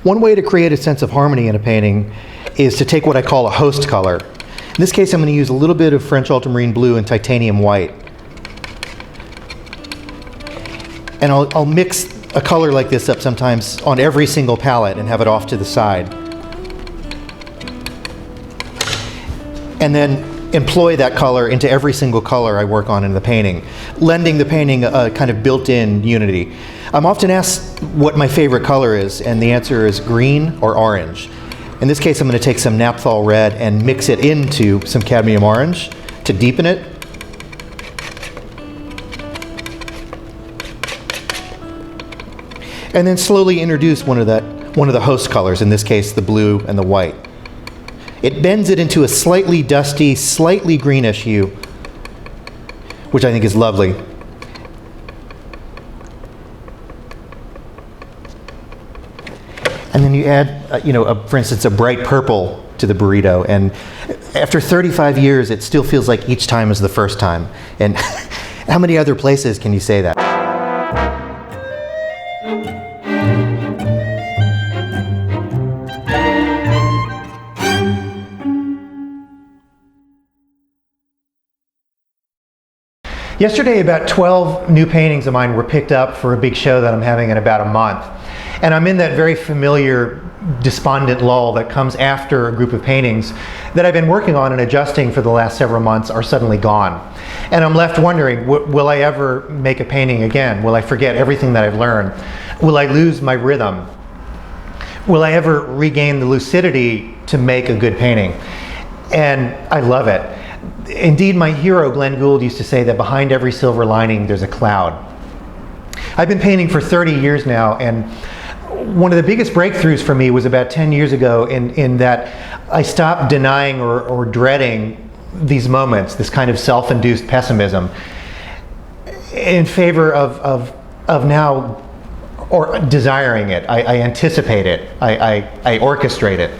One way to create a sense of harmony in a painting is to take what I call a host color. In this case, I'm going to use a little bit of French ultramarine blue and titanium white. And I'll mix a color like this up sometimes on every single palette and have it off to the side. And then employ that color into every single color I work on in the painting, lending the painting a kind of built-in unity. I'm often asked what my favorite color is, and the answer is green or orange. In this case, I'm going to take some naphthol red and mix it into some cadmium orange to deepen it. And then slowly introduce one of the host colors, in this case the blue and the white. It bends it into a slightly dusty, slightly greenish hue, which I think is lovely. And then you add, for instance, a bright purple to the burrito. And after 35 years, it still feels like each time is the first time. And how many other places can you say that? Yesterday, about 12 new paintings of mine were picked up for a big show that I'm having in about a month. And I'm in that very familiar despondent lull that comes after a group of paintings that I've been working on and adjusting for the last several months are suddenly gone. And I'm left wondering, will I ever make a painting again? Will I forget everything that I've learned? Will I lose my rhythm? Will I ever regain the lucidity to make a good painting? And I love it. Indeed, my hero, Glenn Gould, used to say that behind every silver lining, there's a cloud. I've been painting for 30 years now, and one of the biggest breakthroughs for me was about 10 years ago in that I stopped denying or dreading these moments, this kind of self-induced pessimism, in favor of now or desiring it. I anticipate it. I orchestrate it.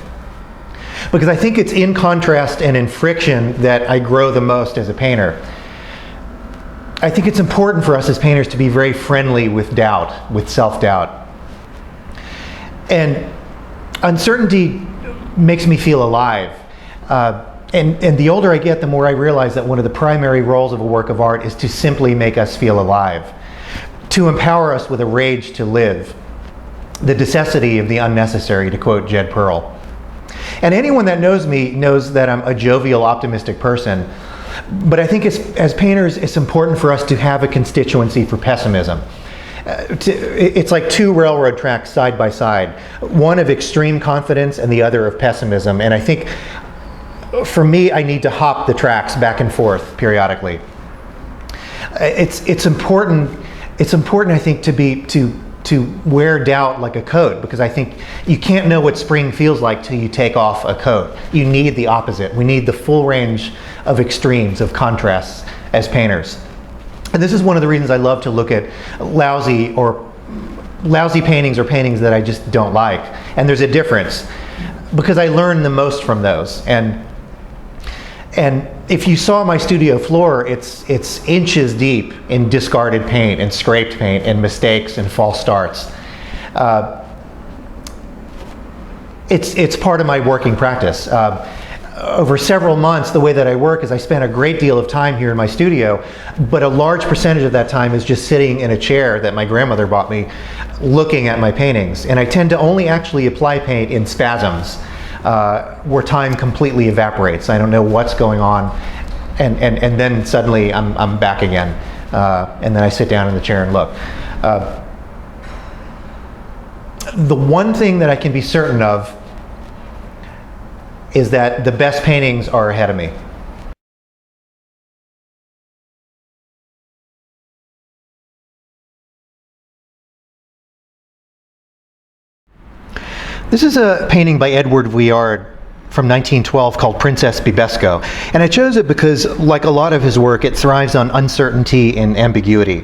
Because I think it's in contrast and in friction that I grow the most as a painter. I think it's important for us as painters to be very friendly with doubt, with self-doubt. And uncertainty makes me feel alive. And the older I get, the more I realize that one of the primary roles of a work of art is to simply make us feel alive, to empower us with a rage to live, the necessity of the unnecessary, to quote Jed Pearl. And anyone that knows me knows that I'm a jovial, optimistic person. But I think as painters, it's important for us to have a constituency for pessimism. It's like two railroad tracks side by side, one of extreme confidence and the other of pessimism. And I think for me, I need to hop the tracks back and forth periodically. It's important, I think, to wear doubt like a coat, because I think you can't know what spring feels like till you take off a coat. You need the opposite. We need the full range of extremes, of contrasts as painters. And this is one of the reasons I love to look at lousy paintings or paintings that I just don't like. And there's a difference, because I learn the most from those. And if you saw my studio floor, it's inches deep in discarded paint and scraped paint and mistakes and false starts. It's part of my working practice. Over several months, the way that I work is I spend a great deal of time here in my studio, but a large percentage of that time is just sitting in a chair that my grandmother bought me, looking at my paintings. And I tend to only actually apply paint in spasms, where time completely evaporates. I don't know what's going on, and then suddenly I'm back again, and then I sit down in the chair and look. The one thing that I can be certain of is that the best paintings are ahead of me. This is a painting by Edward Vuillard from 1912 called Princess Bibesco. And I chose it because, like a lot of his work, it thrives on uncertainty and ambiguity.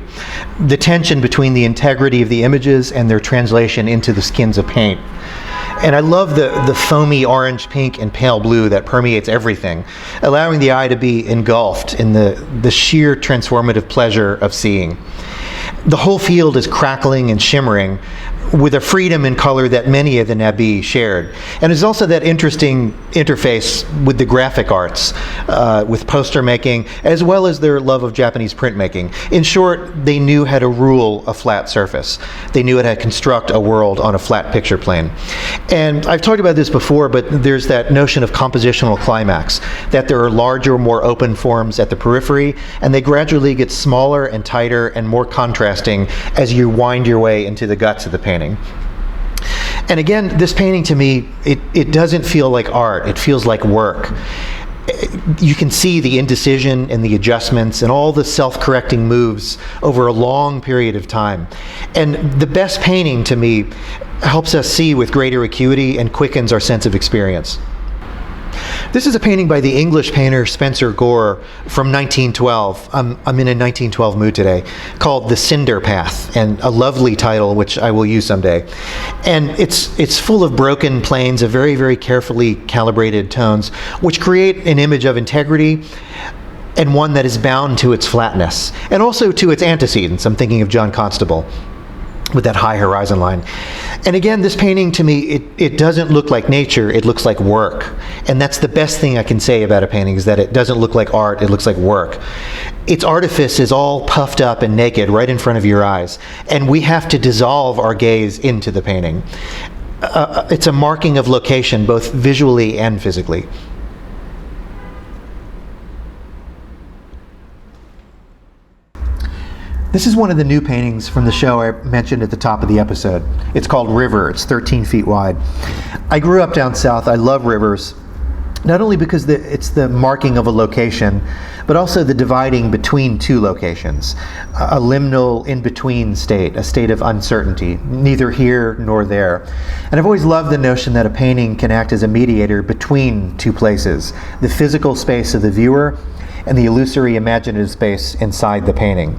The tension between the integrity of the images and their translation into the skins of paint. And I love the foamy orange, pink, and pale blue that permeates everything, allowing the eye to be engulfed in the sheer transformative pleasure of seeing. The whole field is crackling and shimmering, with a freedom in color that many of the Nabi shared. And there's also that interesting interface with the graphic arts, with poster making, as well as their love of Japanese printmaking. In short, they knew how to rule a flat surface. They knew how to construct a world on a flat picture plane. And I've talked about this before, but there's that notion of compositional climax, that there are larger, more open forms at the periphery, and they gradually get smaller and tighter and more contrasting as you wind your way into the guts of the painting. And again, this painting to me, it doesn't feel like art, it feels like work. You can see the indecision and the adjustments and all the self-correcting moves over a long period of time. And the best painting to me helps us see with greater acuity and quickens our sense of experience. This is a painting by the English painter Spencer Gore from 1912. I'm in a 1912 mood today, called The Cinder Path, and a lovely title which I will use someday. And it's full of broken planes of very, very carefully calibrated tones, which create an image of integrity and one that is bound to its flatness, and also to its antecedents. I'm thinking of John Constable with that high horizon line. And again, this painting to me, it doesn't look like nature, it looks like work. And that's the best thing I can say about a painting, is that it doesn't look like art, it looks like work. Its artifice is all puffed up and naked right in front of your eyes. And we have to dissolve our gaze into the painting. It's a marking of location, both visually and physically. This is one of the new paintings from the show I mentioned at the top of the episode. It's called River. It's 13 feet wide. I grew up down south. I love rivers, not only because it's the marking of a location, but also the dividing between two locations, a liminal in-between state, a state of uncertainty, neither here nor there. And I've always loved the notion that a painting can act as a mediator between two places, the physical space of the viewer and the illusory imaginative space inside the painting.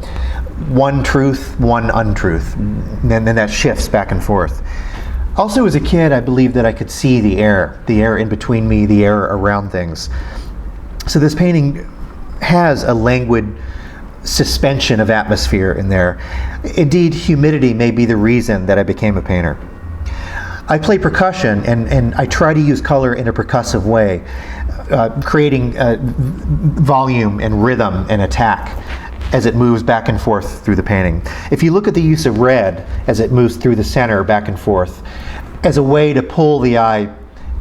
One truth, one untruth, and then that shifts back and forth. Also, as a kid, I believed that I could see the air in between me, the air around things. So this painting has a languid suspension of atmosphere in there. Indeed, humidity may be the reason that I became a painter. I play percussion, and I try to use color in a percussive way, creating volume and rhythm and attack as it moves back and forth through the painting. If you look at the use of red as it moves through the center back and forth, as a way to pull the eye,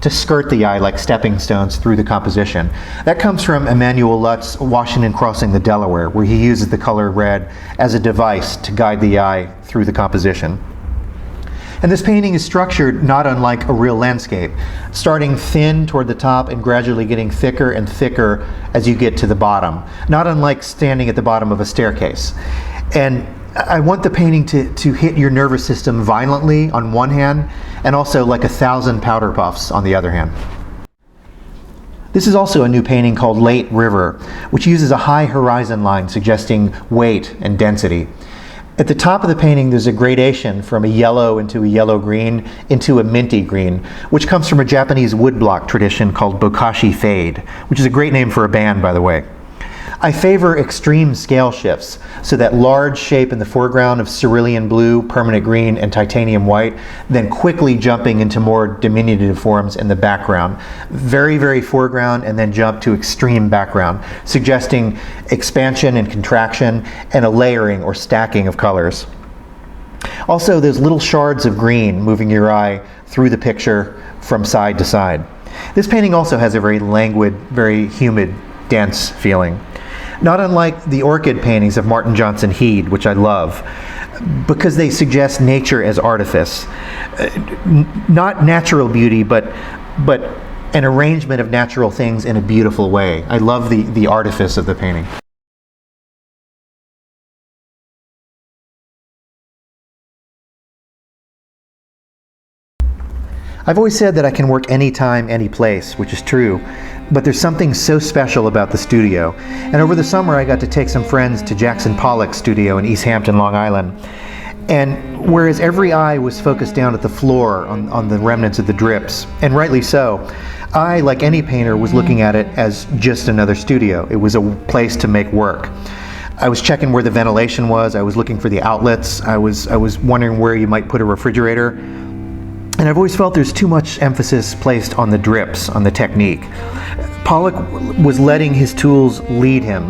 to skirt the eye like stepping stones through the composition. That comes from Emanuel Lutz's Washington Crossing the Delaware, where he uses the color red as a device to guide the eye through the composition. And this painting is structured not unlike a real landscape, starting thin toward the top and gradually getting thicker and thicker as you get to the bottom, not unlike standing at the bottom of a staircase. And I want the painting to hit your nervous system violently on one hand, and also like 1,000 powder puffs on the other hand. This is also a new painting called Late River, which uses a high horizon line suggesting weight and density. At the top of the painting, there's a gradation from a yellow into a yellow-green into a minty green, which comes from a Japanese woodblock tradition called bokashi fade, which is a great name for a band, by the way. I favor extreme scale shifts, so that large shape in the foreground of cerulean blue, permanent green, and titanium white, then quickly jumping into more diminutive forms in the background. Very, very foreground, and then jump to extreme background, suggesting expansion and contraction, and a layering or stacking of colors. Also, there's little shards of green moving your eye through the picture from side to side. This painting also has a very languid, very humid, dense feeling. Not unlike the orchid paintings of Martin Johnson Heade, which I love, because they suggest nature as artifice. Not natural beauty, but an arrangement of natural things in a beautiful way. I love the artifice of the painting. I've always said that I can work anytime, any place, which is true, but there's something so special about the studio. And over the summer I got to take some friends to Jackson Pollock's studio in East Hampton, Long Island. And whereas every eye was focused down at the floor on the remnants of the drips, and rightly so, I, like any painter, was looking at it as just another studio. It was a place to make work. I was checking where the ventilation was. I was looking for the outlets. I was wondering where you might put a refrigerator. And I've always felt there's too much emphasis placed on the drips, on the technique. Pollock was letting his tools lead him.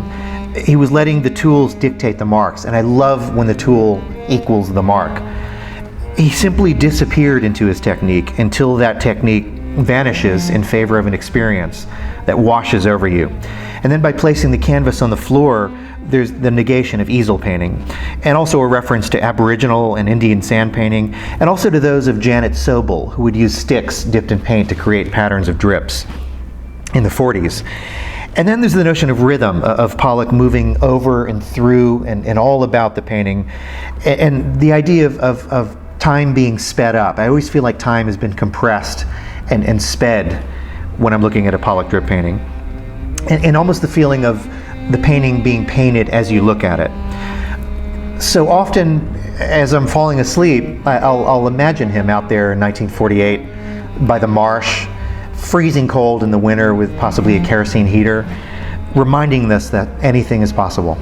He was letting the tools dictate the marks, and I love when the tool equals the mark. He simply disappeared into his technique until that technique vanishes in favor of an experience that washes over you. And then by placing the canvas on the floor, there's the negation of easel painting, and also a reference to Aboriginal and Indian sand painting, and also to those of Janet Sobel, who would use sticks dipped in paint to create patterns of drips in the 40s. And then there's the notion of rhythm, of Pollock moving over and through and all about the painting, and the idea of time being sped up. I always feel like time has been compressed and sped when I'm looking at a Pollock drip painting. And almost the feeling of the painting being painted as you look at it. So often, as I'm falling asleep, I'll imagine him out there in 1948 by the marsh, freezing cold in the winter with possibly a kerosene heater, reminding us that anything is possible.